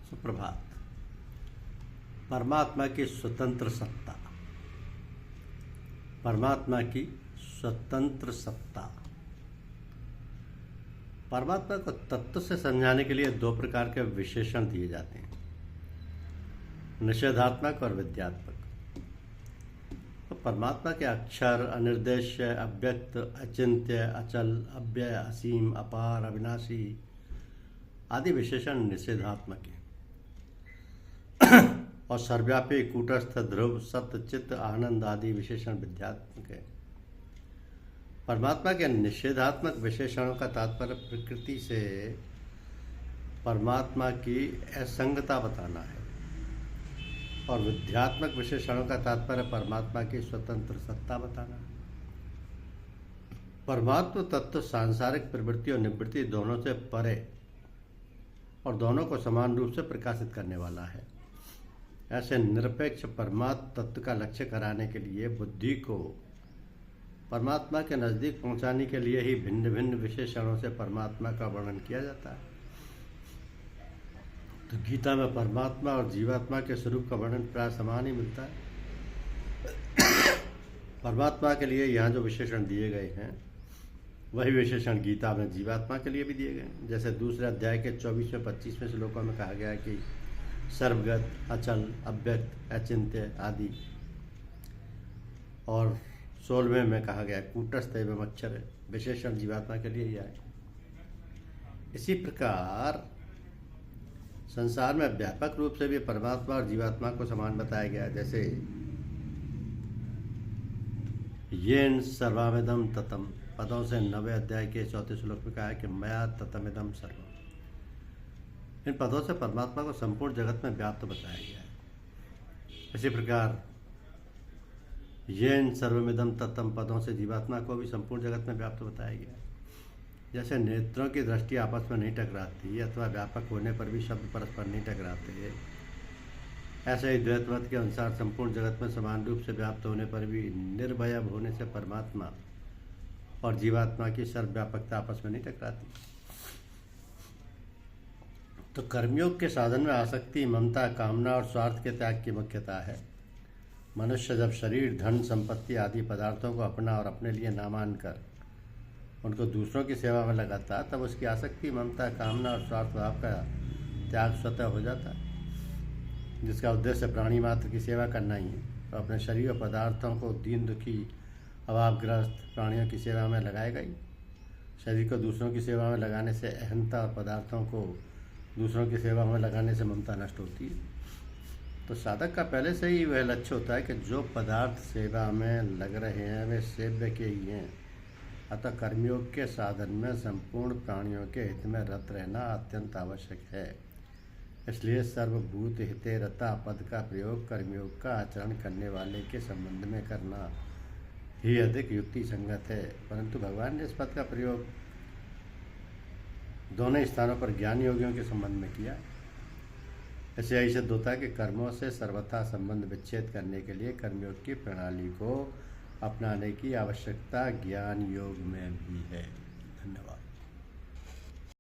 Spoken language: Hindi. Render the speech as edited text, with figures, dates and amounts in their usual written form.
सुप्रभात। परमात्मा की स्वतंत्र सत्ता, परमात्मा की स्वतंत्र सत्ता। परमात्मा को तत्व से समझाने के लिए दो प्रकार के विशेषण दिए जाते हैं, निषेधात्मक और विद्यात्मक। तो परमात्मा के अक्षर, अनिर्देश्य, अव्यक्त, अचिंत्य, अचल, अव्यय, असीम, अपार, अविनाशी आदि विशेषण निषेधात्मक हैं और सर्वव्यापी, कूटस्थ, ध्रुव, सत्य, चित्त, आनंद आदि विशेषण विद्यात्मक है। परमात्मा के निषेधात्मक विशेषणों का तात्पर्य प्रकृति से परमात्मा की असंगता बताना है और विद्यात्मक विशेषणों का तात्पर्य परमात्मा की स्वतंत्र सत्ता बताना है। परमात्मा तत्व सांसारिक प्रवृत्ति और निवृत्ति दोनों से परे और दोनों को समान रूप से प्रकाशित करने वाला है। ऐसे निरपेक्ष परमात्म तत्व का लक्ष्य कराने के लिए बुद्धि को परमात्मा के नज़दीक पहुंचाने के लिए ही भिन्न भिन्न विशेषणों से परमात्मा का वर्णन किया जाता है। तो गीता में परमात्मा और जीवात्मा के स्वरूप का वर्णन प्राय समान ही मिलता है। परमात्मा के लिए यहाँ जो विशेषण दिए गए हैं वही विशेषण गीता में जीवात्मा के लिए भी दिए गए हैं। जैसे दूसरे अध्याय के 24वें 25वें श्लोकों में कहा गया है कि सर्वगत, अचल, अव्यक्त, अचिंत्य आदि, और 16वें में कहा गया कूटस्थ एवं अक्षर विशेषण जीवात्मा के लिए ही आए। इसी प्रकार संसार में व्यापक रूप से भी परमात्मा और जीवात्मा को समान बताया गया है। जैसे येन सर्वमिदं ततम पदों से 9वें अध्याय के 4 श्लोक में कहा है कि मया ततमिदं सर्वम। इन पदों से परमात्मा को संपूर्ण जगत में व्याप्त बताया गया है। इसी प्रकार येन सर्वमिदं ततम पदों से जीवात्मा को भी संपूर्ण जगत में व्याप्त बताया गया है। जैसे नेत्रों की दृष्टि आपस में नहीं टकराती अथवा व्यापक होने पर भी शब्द परस्पर नहीं टकराते, ऐसे ही द्वैतमत के अनुसार संपूर्ण जगत में समान रूप से व्याप्त होने पर भी निर्भय होने से परमात्मा और जीवात्मा की सर्वव्यापकता आपस में नहीं टकराती। तो कर्मयोग के साधन में आसक्ति, ममता, कामना और स्वार्थ के त्याग की मुख्यता है। मनुष्य जब शरीर, धन, संपत्ति आदि पदार्थों को अपना और अपने लिए ना मानकर उनको दूसरों की सेवा में लगाता तब उसकी आसक्ति, ममता, कामना और स्वार्थ भाव का त्याग स्वतः हो जाता, जिसका उद्देश्य प्राणी मात्र की सेवा करना ही है। तो अपने शरीर और पदार्थों को दीन, दुखी, अभावग्रस्त प्राणियों की सेवा में लगाएगा ही। शरीर को दूसरों की सेवा में लगाने से अहंता और पदार्थों को दूसरों की सेवा में लगाने से ममता नष्ट होती है। तो साधक का पहले से ही वह लक्ष्य होता है कि जो पदार्थ सेवा में लग रहे हैं वे सेव्य के ही हैं। अतः कर्मयोग के साधन में संपूर्ण प्राणियों के हित में रत रहना अत्यंत आवश्यक है। इसलिए सर्वभूत हिते रता पद का प्रयोग कर्मयोग का आचरण करने वाले के संबंध में करना ही अधिक युक्ति संगत है। परंतु भगवान ने इस पद का प्रयोग दोनों स्थानों पर ज्ञान योगियों के संबंध में किया। ऐसे यही सिद्ध होता है कि कर्मों से सर्वथा संबंध विच्छेद करने के लिए कर्मयोग की प्रणाली को अपनाने की आवश्यकता ज्ञान योग में भी है। धन्यवाद।